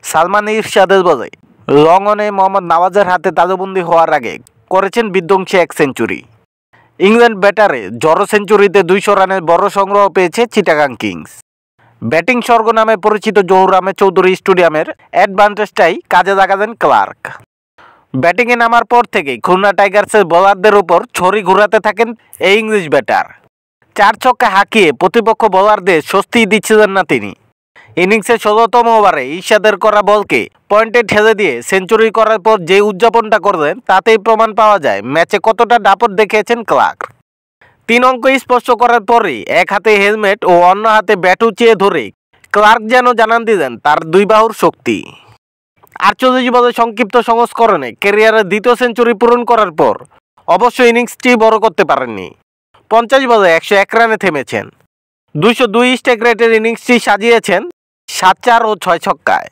সালমান ইরশাদের বলে লঙ্ঘনে মোহাম্মদ নওয়াজের হাতে তাজবন্দি হওয়ার আগে করেছেন বিধ্বংসী এক সেঞ্চুরি। ইংল্যান্ড ব্যাটারে জড়ো সেঞ্চুরিতে 200 রানের বড় সংগ্রহ পেয়েছে চিটাগাং কিংস। ব্যাটিং স্বর্গ নামে পরিচিত জহুর আহমেদ চৌধুরী স্টেডিয়ামের অ্যাডভান্টেজটাই কাজে লাগালেন ক্লার্ক। ব্যাটিংয়ে নামার পর থেকেই খুলনা টাইগার্সের বোলারদের উপর ছড়ি ঘুরাতে থাকেন এই ইংলিশ ব্যাটার। 4 ছক্কা হাঁকিয়ে প্রতিপক্ষ বোলারদের স্বস্তি দিচ্ছিলেন না তিনি। ইনিংসের 16তম ওভারে ইরশাদের করা বলকে পয়েন্টে ঠেলে দিয়ে সেঞ্চুরি করার পর যে উদযাপনটা করলেন তাতেই প্রমাণ পাওয়া যায় ম্যাচে কতটা দাপট দেখিয়েছেন ক্লার্ক। 3 অঙ্ক স্পর্শ করার পরই এক হাতে হেলমেট ও অন্য হাতে ব্যাট উঁচিয়ে ধরে ক্লার্ক যেন জানান দিলেন তার 2 বাহুর শক্তি। 48 বলে সংক্ষিপ্ত সংস্করণে ক্যারিয়ারের 2য় সেঞ্চুরি পূরণ করার পর অবশ্য ইনিংসটি বড় করতে পারেননি। 50 বলে 101 রানে থেমেছেন। 202 স্ট্রাইক রেটের ইনিংসটি সাজিয়েছেন 7 চার ও 6 ছক্কায়।